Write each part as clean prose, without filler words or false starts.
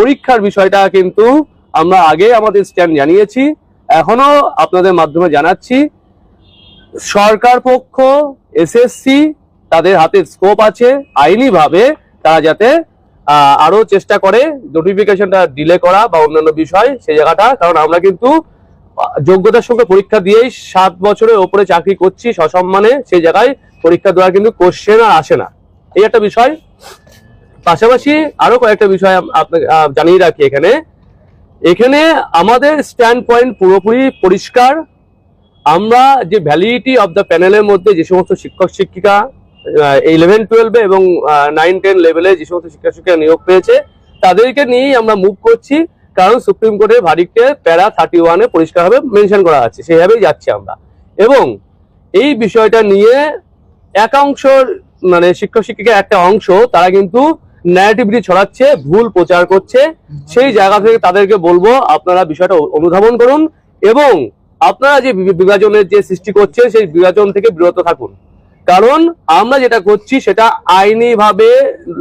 পরীক্ষার বিষয়টা কিন্তু আমরা আগে আমাদের স্ট্যান্ড জানিয়েছি, এখনো আপনাদের মাধ্যমে জানাচ্ছি। সরকার পক্ষ, এসএসসি, তাদের হাতে স্কোপ আছে আইনি ভাবে তারা যাতে আরো চেষ্টা করে নোটিফিকেশনটা ডিলে করা বা অন্যান্য বিষয় সেই জায়গাটা। কারণ আমরা কিন্তু যোগ্যতার সঙ্গে পরীক্ষা দিয়েই 7 বছরের ওপরে চাকরি করছি সসম্মানে, সেই জায়গায় পরীক্ষা দেওয়া কিন্তু কোশ্চেন আর আসে না, এই একটা বিষয়। পাশাপাশি আরো কয়েকটা বিষয় আপনাকে জানিয়ে রাখি। এখানে আমাদের স্ট্যান্ড পয়েন্ট পুরোপুরি পরিষ্কার। আমরা যে ভ্যালিডিটি অফ দ্য প্যানেলের মধ্যে যে সমস্ত শিক্ষক শিক্ষিকা 11-12 এবং 9-10 লেভেলে যে সমস্ত শিক্ষক শিক্ষিকা নিয়োগ পেয়েছে তাদেরকে নিয়েই আমরা মুভ করছি, কারণ সুপ্রিম কোর্টের ভার্ডিক্টে প্যারা 31-এ পরিষ্কারভাবে মেনশন করা আছে, সেইভাবেই যাচ্ছি আমরা। এবং এই বিষয়টা নিয়ে একাংশ মানে শিক্ষক শিক্ষিকার একটা অংশ তারা কিন্তু ন্যারেটিভিটি ছড়াচ্ছে, ভুল প্রচার করছে। সেই জায়গা থেকে তাদেরকে বলবো আপনারা বিষয়টা অনুধাবন করুন এবং আপনারা যে বিভাজনের যে সৃষ্টি করছে সেই বিভাজন থেকে বিরত থাকুন। কারণ আমরা যেটা করছি সেটা আইনি ভাবে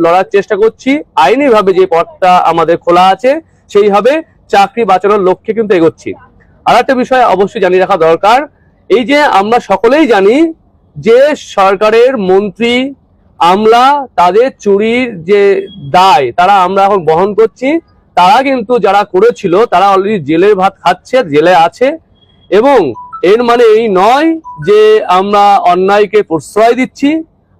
লড়ার চেষ্টা করছি, আইনি ভাবে যে পথটা আমাদের খোলা আছে সেইভাবে চাকরি বাঁচানোর লক্ষ্যে কিন্তু এগোচ্ছি। আর একটা বিষয় অবশ্যই জানিয়ে রাখা দরকার, এই যে আমরা সকলেই জানি যে সরকারের মন্ত্রী আমলা তাদের চুরির যে দায় তারা আমরা এখন বহন করছি। তারা কিন্তু যারা করেছিল তারা অলরেডি জেলের ভাত খাচ্ছে, জেলে আছে। এবং এর মানে এই নয় যে আমরা অন্যায়কে প্রশ্রয় দিচ্ছি।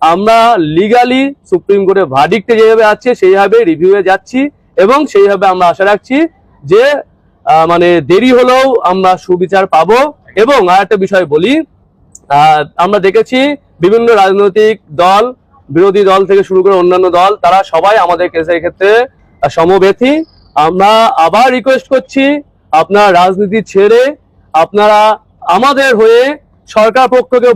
আমরা লিগালি সুপ্রিম কোর্টের ভার্ডিক্টে যেভাবে আছে সেইভাবে রিভিউয়ে যাচ্ছি এবং সেইভাবে আমরা আশা রাখছি যে মানে দেরি হলেও আমরা সুবিচার পাবো। এবং আর একটা বিষয় বলি, আমরা দেখেছি বিভিন্ন রাজনৈতিক দল, বিরোধী দল থেকে শুরু করে অন্যান্য দল, তারা সবাই আমাদের কেসের ক্ষেত্রে সমব্যথী। আমরা আবার রিকোয়েস্ট করছি আপনারা রাজনীতি ছেড়ে আপনারা আমাদের হয়ে, সরকার পক্ষকে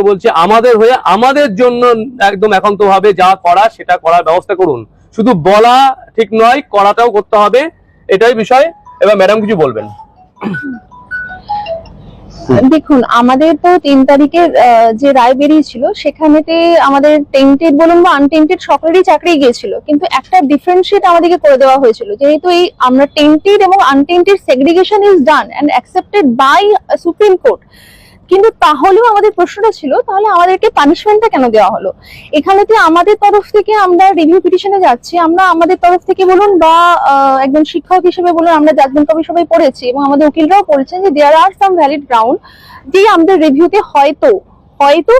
বলছি আমাদের হয়ে আমাদের জন্য একদম একান্তভাবে যা করা সেটা করার ব্যবস্থা করুন। শুধু বলা ঠিক নয়, করাটাও করতে হবে, এটাই বিষয়। এবার ম্যাডাম কিছু বলবেন। দেখুন, আমাদের তো 3 তারিখে যে রায় বেরিয়েছিল সেখানেতে আমাদের টেন্টেড বলুন বা আনটেন্টেড সকলেরই চাকরি গিয়েছিল, কিন্তু একটা ডিফারেন্সিয়েট আমাদেরকে করে দেওয়া হয়েছিল। যেহেতু এই আমরা টেন্টেড এবং untainted segregation is done and accepted by supreme court, কিন্তু তাহলেও আমাদের প্রশ্নটা ছিল তাহলে আমাদেরকে পানিশমেন্টটা কেন দেওয়া হলো। এখানেতে আমাদের তরফ থেকে আমরা রিভিউ পিটিশনে যাচ্ছি, আমরা আমাদের তরফ থেকে বলুন বা একজন শিক্ষক হিসেবে বলুন, আমরা জাজমেন্ট কপি সবাই পড়েছি এবং আমাদের উকিলরাও পড়েছেন যে দেয়ার আর সাম ভ্যালিড গ্রাউন্ড যে আমাদের রিভিউতে হয়তো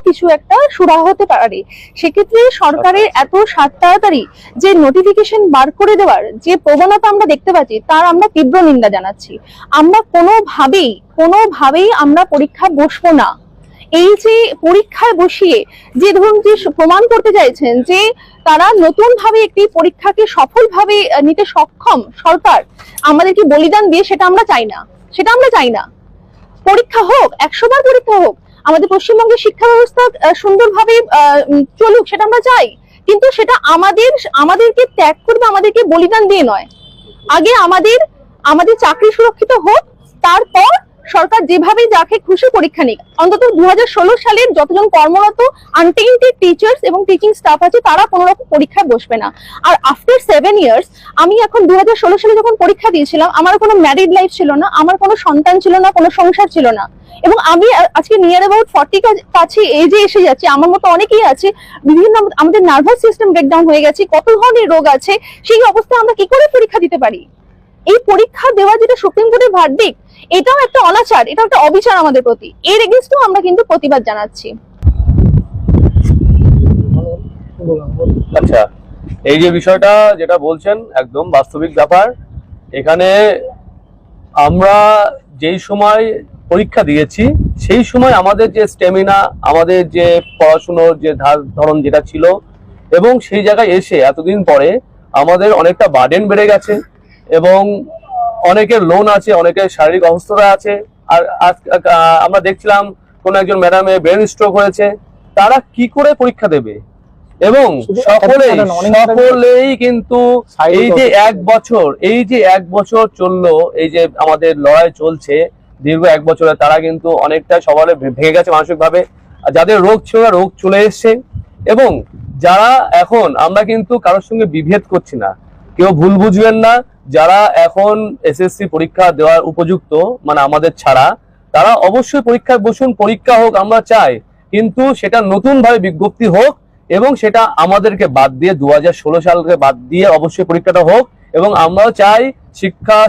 কিছু একটা সুরাহা হতে পারে। সেক্ষেত্রে সরকারের এত তাড়াতাড়ি যে নোটিফিকেশন বার করে দেওয়ার যে প্রবণতা আমরা দেখতে পাচ্ছি তার আমরা তীব্র নিন্দা জানাচ্ছি। আমরা কোনোভাবেই আমরা পরীক্ষা বসবো না। এই যে পরীক্ষায় বসিয়ে যে ধরুন যে প্রমাণ করতে চাইছেন যে তারা নতুন ভাবে একটি পরীক্ষাকে সফলভাবে নিতে সক্ষম সরকার, আমাদেরকে বলিদান দিয়ে সেটা আমরা চাই না। পরীক্ষা হোক, 100 বার পরীক্ষা হোক, আমাদের পশ্চিমবঙ্গের শিক্ষা ব্যবস্থা সুন্দরভাবে চলুক, সেটা আমরা চাই, কিন্তু সেটা আমাদেরকে ত্যাগ করবে, আমাদেরকে বলিদান দিয়ে নয়। আগে আমাদের চাকরি সুরক্ষিত হোক, তারপর সরকার যেভাবে যাকে খুশি পরীক্ষা নিক। অন্তত 2016 সালের যতজন কর্মরত আনটেন্টেড টিচার্স এবং টিচিং স্টাফ আছে তারা কোনো রকম পরীক্ষায় বসবে না। আর আফটার 7 ইয়ার্স, আমি এখন 2016 সালে যখন পরীক্ষা দিয়েছিলাম আমার কোনো ম্যারিড লাইফ ছিল না, আমার কোনো সন্তান ছিল না, কোনো সংসার ছিল না, এবং আমি আজকে নিয়ার অ্যাবাউট 40 কাছে এজে এসে যাচ্ছি। আমার মতো অনেকেই আছে, বিভিন্ন আমাদের নার্ভাস সিস্টেম ব্রেকডাউন হয়ে গেছে, কত ধরনের রোগ আছে, সেই অবস্থায় আমরা কি করে পরীক্ষা দিতে পারি? এই পরীক্ষা দেওয়া যেটা সুপ্রিম কোর্টের ভার্ডিক্ট, এটাও একটা অনাচার, এটা একটা অবিচার আমাদের প্রতি। এর এগেইনস্টও আমরা কিন্তু প্রতিবাদ জানাচ্ছি। আচ্ছা, এই যে বিষয়টা যেটা বলছেন একদম বাস্তবিক ব্যাপার। এখানে আমরা যেই সময় পরীক্ষা দিয়েছি সেই সময় আমাদের যে স্ট্যামিনা, আমাদের যে পড়াশুনোর যে ধরন যেটা ছিল, এবং সেই জায়গায় এসে এতদিন পরে আমাদের অনেকটা বার্ডেন বেড়ে গেছে এবং অনেকের লোন আছে, অনেকের শারীরিক অসুস্থতা আছে। আর আমরা দেখছিলাম কোন একজন ম্যাডামে ব্রেন স্ট্রোক হয়েছে, তারা কি করে পরীক্ষা দেবে? এবং সকলেই কিন্তু এই যে এক বছর চললো, এই যে আমাদের লড়াই চলছে দীর্ঘ 1 বছরে, তারা কিন্তু অনেকটা সবার ভেঙে গেছে মানসিক ভাবে। যাদের রোগ ছিল রোগ চলে এসছে, এবং যারা এখন আমরা কিন্তু কারোর সঙ্গে বিভেদ করছি না, কেউ ভুল বুঝবেন না, যারা এখন এসএসসি পরীক্ষা দেওয়ার উপযুক্ত মানে আমাদের ছাড়া, তারা অবশ্যই পরীক্ষায় বসুন, পরীক্ষা হোক আমরা চাই, কিন্তু সেটা নতুন ভাবে বিজ্ঞপ্তি হোক এবং সেটা আমাদেরকে বাদ দিয়ে 2016 সালকে বাদ দিয়ে অবশ্যই পরীক্ষাটা হোক। এবং আমরাও চাই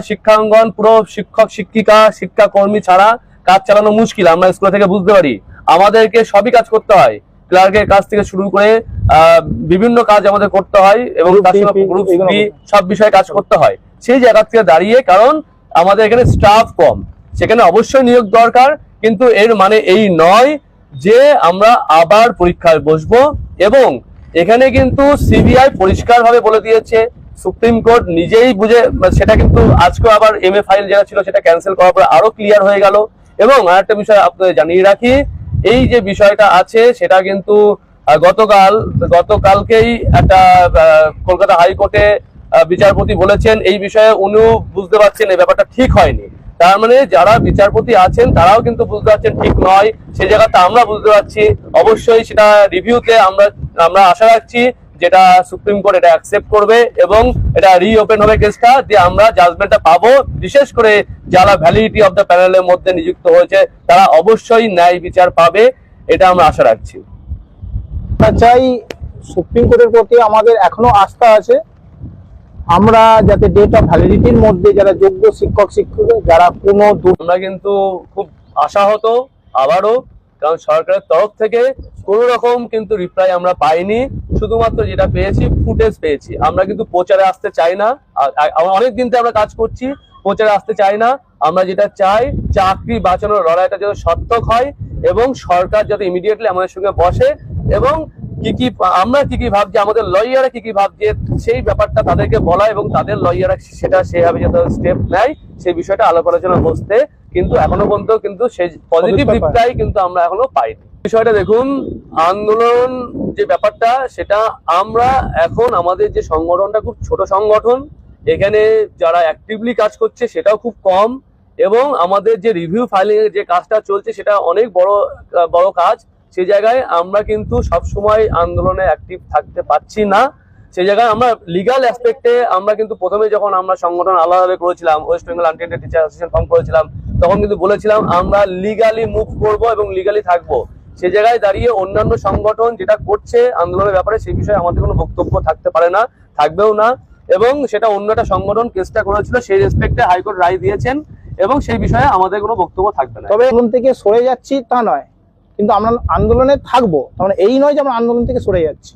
শিক্ষাঙ্গন পুরো শিক্ষক শিক্ষিকা শিক্ষাকর্মী ছাড়া কাজ চালানো মুশকিল, আমরা স্কুল থেকে বুঝতে পারি। আমাদেরকে সবই কাজ করতে হয়, ক্লার্কের কাজ থেকে শুরু করে বিভিন্ন কাজ আমাদের করতে হয় এবং গ্রুপ বি সব বিষয়ে কাজ করতে হয়। সেই জায়গা থেকে দাঁড়িয়ে, কারণ আমাদের এখানে স্টাফ কম, সেখানে অবশ্যই নিয়োগ দরকার, কিন্তু এর মানে এই নয় যে আমরা আবার পরীক্ষায় বসবো। এবং এখানে কিন্তু সিবিআই পরিষ্কারভাবে বলে দিয়েছে, সুপ্রিম কোর্ট নিজেই বুঝে, সেটা কিন্তু আজকে আবার এমএ ফাইল যেটা ছিল সেটা ক্যান্সেল করার পরে আরো ক্লিয়ার হয়ে গেল। এবং আরেকটা বিষয় আপনাদের জানিয়ে রাখি, এই যে বিষয়টা আছে সেটা কিন্তু গতকালকেই একটা কলকাতা হাইকোর্টে বিচারপতি বলেছেন এই বিষয়ে উনিও বুঝতে পারছেন এই ব্যাপারটা ঠিক হয়নি। তার মানে যারা বিচারপতি আছেন তারাও কিন্তু বুঝতে পারছেন ঠিক নয়, সেই জায়গাটা আমরা বুঝতে পারছি। অবশ্যই সেটা রিভিউতে আমরা আশা রাখছি যেটা সুপ্রিম কোর্ট এটা অ্যাকসেপ্ট করবে এবং এটা রিওপেন হবে কেসটা, দিয়ে আমরা জাজমেন্টটা পাবো। বিশেষ করে যারা ভ্যালিডিটি অফ দ্য প্যানেলের মধ্যে নিযুক্ত হয়েছে তারা অবশ্যই ন্যায় বিচার পাবে, এটা আমরা আশা রাখছি। চাই সুপ্রিম কোর্টের প্রতি আমাদের এখনো আস্থা আছে, আমরা যাতে ডেট অফ ভ্যালিডিটির মধ্যে যারা যোগ্য শিক্ষক শিক্ষিকা যারা কোনো আমরা কিন্তু খুব আশাহত আবারও, কারণ সরকারের তরফ থেকে কোনো রকম কিন্তু রিপ্লাই আমরা পাইনি, শুধুমাত্র যেটা পেয়েছি ফুটেজ পেয়েছি। আমরা কিন্তু প্রচারে আসতে চাই না, অনেক দিন থেকে আমরা কাজ করছি, প্রচারে আসতে চাই না। আমরা যেটা চাই চাকরি বাঁচানোর লড়াইটা যেন সার্থক হয় এবং সরকার যাতে ইমিডিয়েটলি আমাদের সঙ্গে বসে এবং আমরা কি ভাবছি, আমাদের লয়াররা কি ভাবছে সেই ব্যাপারটা তাদেরকে বলা এবং তাদের লয়াররা সেটা সেভাবে যাতে স্টেপ নেয় সেই বিষয়টা আলাপ আলোচনা বসতে, কিন্তু এখনো পর্যন্ত কিন্তু সেই পজিটিভ রিপ্লাই কিন্তু আমরা এখনো পাইনি। বিষয়টা দেখুন, আন্দোলন যে ব্যাপারটা সেটা আমরা এখন আমাদের যে সংগঠনটা খুব ছোট সংগঠন, এখানে যারা অ্যাক্টিভলি কাজ করছে সেটাও খুব কম এবং আমাদের যে রিভিউ ফাইলিং এর যে কাজটা চলছে সেটা অনেক বড় কাজ। সেই জায়গায় আমরা কিন্তু সবসময় আন্দোলনে অ্যাক্টিভ থাকতে পারছি না। সেই জায়গায় আমরা লিগাল অ্যাসপেক্টে আমরা কিন্তু প্রথমে যখন আমরা সংগঠন আলাদা করেছিলাম, West Bengal untainted teacher association form করেছিলাম, তখন কিন্তু বলেছিলাম আমরা লিগালি মুভ করব এবং লিগালি থাকবো। সেই জায়গায় দাঁড়িয়ে অন্যান্য সংগঠন যেটা করছে আন্দোলনের ব্যাপারে সেই বিষয়ে আমাদের কোনো বক্তব্য থাকতে পারে না, থাকবেও না। এবং সেটা অন্য একটা সংগঠন কেসটা করেছিল, সেই রেসপেক্টে হাইকোর্ট রায় দিয়েছেন এবং সেই বিষয়ে আমাদের কোনো বক্তব্য থাকবে না। তবে আন্দোলন থেকে সরে যাচ্ছি তা নয়, কিন্তু আমরা আন্দোলনে থাকবো, তার মানে এই নয় যে আমরা আন্দোলন থেকে সরে যাচ্ছি।